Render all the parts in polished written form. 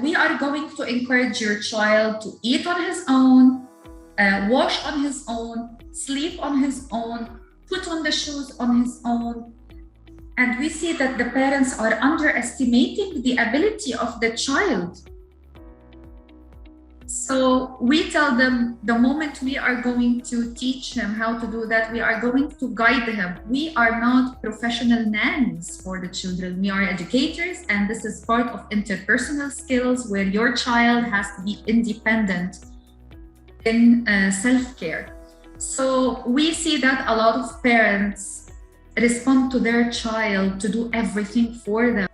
we are going to encourage your child to eat on his own, wash on his own, sleep on his own, put on the shoes on his own. And we see that the parents are underestimating the ability of the child. So we tell them the moment we are going to teach him how to do that, we are going to guide him. We are not professional nannies for the children. We are educators, and this is part of interpersonal skills where your child has to be independent in self-care. So we see that a lot of parents respond to their child to do everything for them.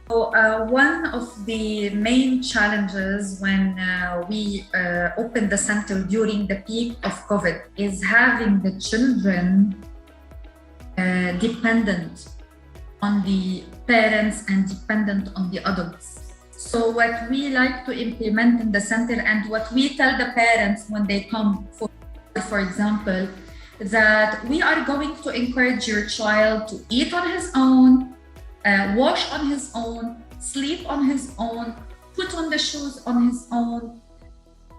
So one of the main challenges when we opened the center during the peak of COVID is having the children dependent on the parents and dependent on the adults. So what we like to implement in the center and what we tell the parents when they come, for example, that we are going to encourage your child to eat on his own, wash on his own, sleep on his own, put on the shoes on his own.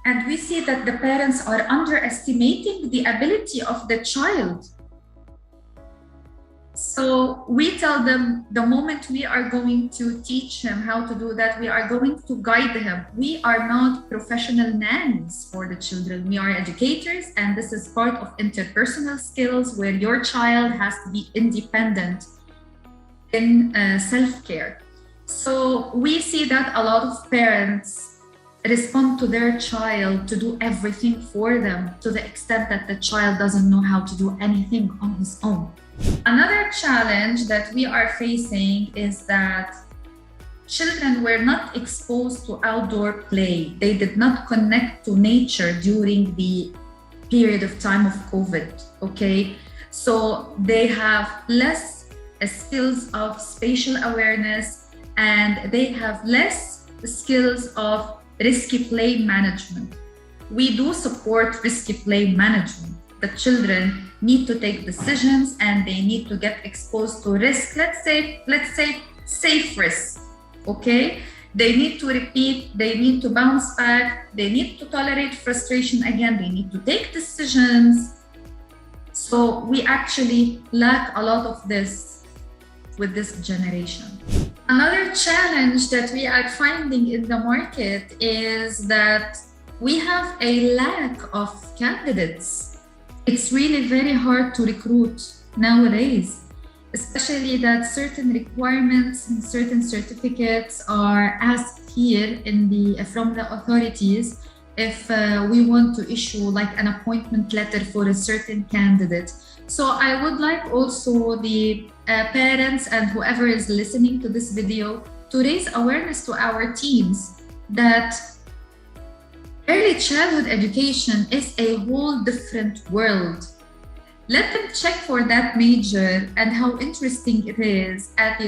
And we see that the parents are underestimating the ability of the child. So we tell them the moment we are going to teach him how to do that, we are going to guide him. We are not professional nannies for the children. We are educators, and this is part of interpersonal skills where your child has to be independent in self-care. So we see that a lot of parents respond to their child to do everything for them to the extent that the child doesn't know how to do anything on his own. Another challenge that we are facing is that children were not exposed to outdoor play. They did not connect to nature during the period of time of COVID, okay? So they have less skills of spatial awareness, and they have less skills of risky play management. We do support risky play management. The children need to take decisions and they need to get exposed to risk. Let's say safe risk, okay? They need to repeat, they need to bounce back, they need to tolerate frustration again, they need to take decisions. So we actually lack a lot of this with this generation. Another challenge that we are finding in the market is that we have a lack of candidates. It's really very hard to recruit nowadays, especially that certain requirements and certain certificates are asked here from the authorities if we want to issue like an appointment letter for a certain candidate. So I would like also the parents and whoever is listening to this video to raise awareness to our teens that early childhood education is a whole different world. Let them check for that major and how interesting it is at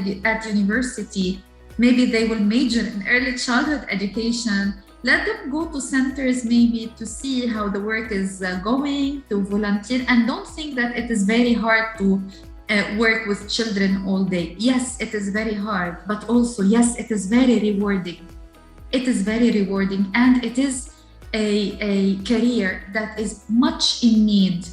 university. Maybe they will major in early childhood education. Let them go to centers maybe to see how the work is going, to volunteer, and don't think that it is very hard to work with children all day. Yes, it is very hard, but also, yes, it is very rewarding. It is very rewarding, and it is a career that is much in need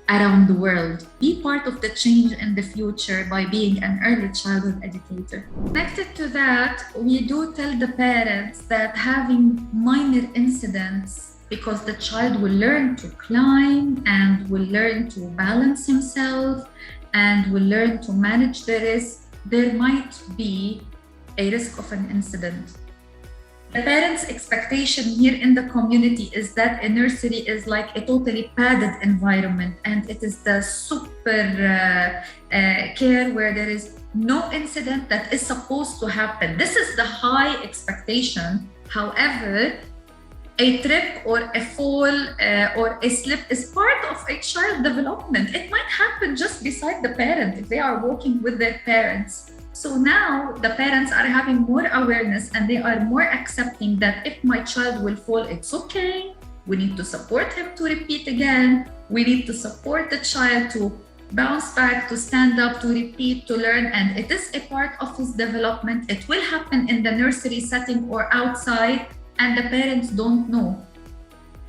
around the world. Be part of the change in the future by being an early childhood educator. Connected to that, we do tell the parents that having minor incidents, because the child will learn to climb and will learn to balance himself and will learn to manage the risk, there might be a risk of an incident. The parents' expectation here in the community is that a nursery is like a totally padded environment, and it is the super care where there is no incident that is supposed to happen. This is the high expectation. However, a trip or a fall or a slip is part of a child development. It might happen just beside the parent if they are walking with their parents. So now the parents are having more awareness and they are more accepting that if my child will fall, it's okay. We need to support him to repeat again. We need to support the child to bounce back, to stand up, to repeat, to learn, and it is a part of his development. It will happen in the nursery setting or outside, and the parents don't know.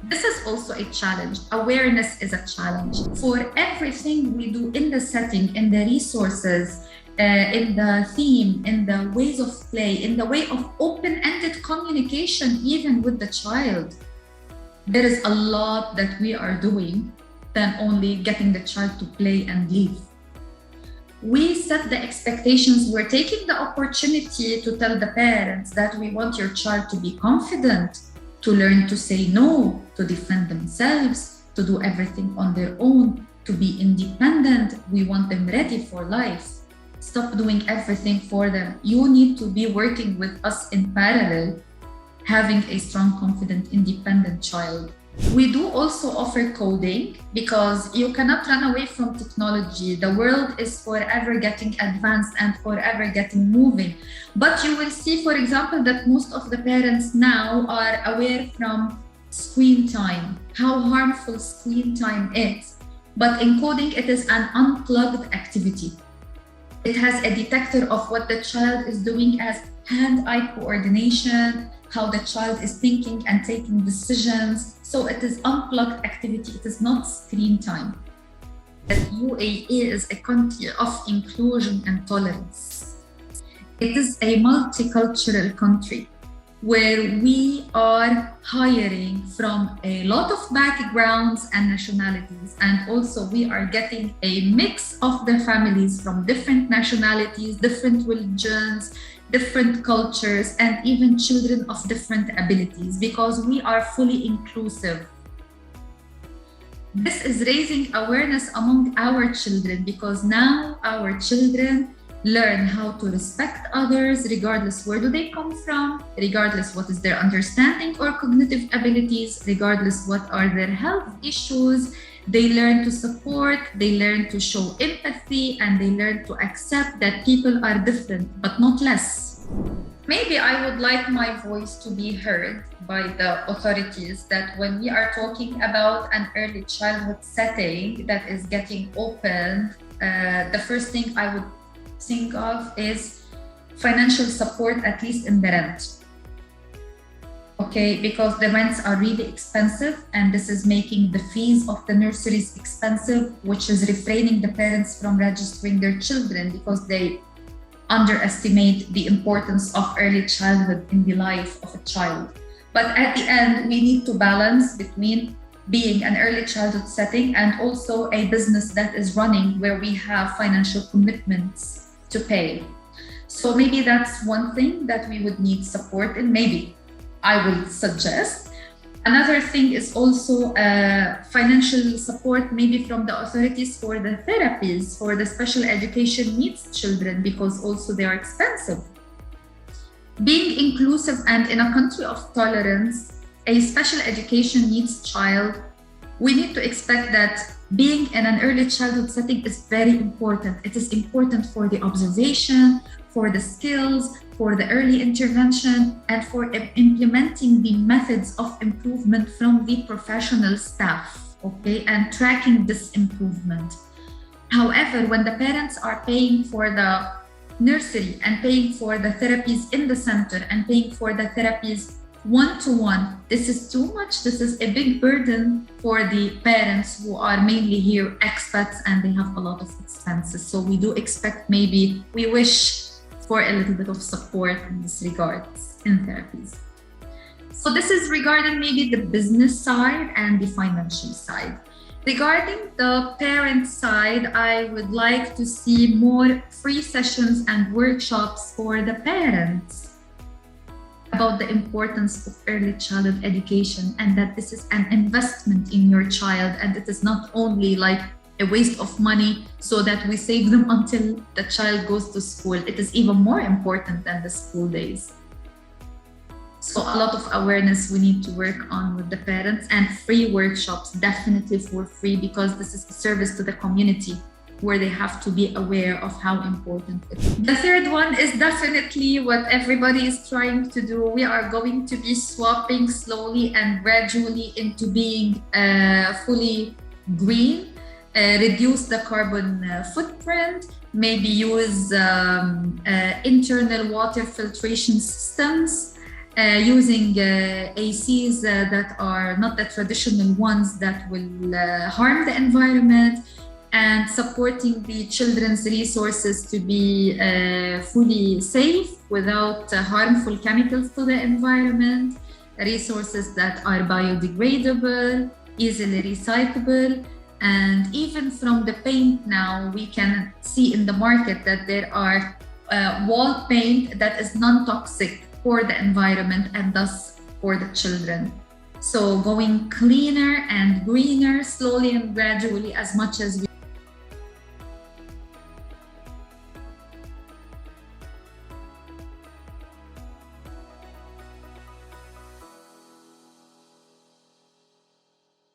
This is also a challenge. Awareness is a challenge. For everything we do in the setting, in the resources, in the theme, in the ways of play, in the way of open-ended communication, even with the child, there is a lot that we are doing than only getting the child to play and leave. We set the expectations. We're taking the opportunity to tell the parents that we want your child to be confident, to learn to say no, to defend themselves, to do everything on their own, to be independent. We want them ready for life. Stop doing everything for them. You need to be working with us in parallel, having a strong, confident, independent child. We do also offer coding because you cannot run away from technology. The world is forever getting advanced and forever getting moving. But you will see, for example, that most of the parents now are aware from screen time, how harmful screen time is. But in coding, it is an unplugged activity. It has a detector of what the child is doing as hand-eye coordination, how the child is thinking and taking decisions. So it is unplugged activity. It is not screen time. The UAE is a country of inclusion and tolerance. It is a multicultural country where we are hiring from a lot of backgrounds and nationalities, and also we are getting a mix of the families from different nationalities, different religions, different cultures, and even children of different abilities, because we are fully inclusive. This is raising awareness among our children, because now our children learn how to respect others regardless where do they come from, regardless what is their understanding or cognitive abilities, regardless what are their health issues. They learn to support, they learn to show empathy, and they learn to accept that people are different, but not less. Maybe I would like my voice to be heard by the authorities, that when we are talking about an early childhood setting that is getting opened, the first thing I would think of is financial support, at least in the rent. Okay, because the rents are really expensive, and this is making the fees of the nurseries expensive, which is refraining the parents from registering their children because they underestimate the importance of early childhood in the life of a child. But at the end, we need to balance between being an early childhood setting and also a business that is running where we have financial commitments to pay. So maybe that's one thing that we would need support in. Maybe I would suggest. Another thing is also financial support, maybe from the authorities for the therapies for the special education needs children, because also they are expensive. Being inclusive and in a country of tolerance, a special education needs child, we need to expect that being in an early childhood setting is very important. It is important for the observation, for the skills, for the early intervention, and for implementing the methods of improvement from the professional staff, okay, and tracking this improvement. However, when the parents are paying for the nursery and paying for the therapies in the center and paying for the therapies one-to-one, this is too much. This is a big burden for the parents who are mainly here expats, and they have a lot of expenses. So we do expect, maybe we wish for a little bit of support in this regards in therapies. So this is regarding maybe the business side and the financial side. Regarding the parent side, I would like to see more free sessions and workshops for the parents about the importance of early childhood education, and that this is an investment in your child, and it is not only like a waste of money so that we save them until the child goes to school. It is even more important than the school days. So a lot of awareness we need to work on with the parents, and free workshops, definitely for free, because this is a service to the community where they have to be aware of how important it is. The third one is definitely what everybody is trying to do. We are going to be swapping slowly and gradually into being fully green. reduce the carbon footprint, maybe use internal water filtration systems, using ACs that are not the traditional ones that will harm the environment, and supporting the children's resources to be fully safe without harmful chemicals to the environment, resources that are biodegradable, easily recyclable. And even from the paint now, we can see in the market that there are wall paint that is non-toxic for the environment and thus for the children. So going cleaner and greener slowly and gradually as much as we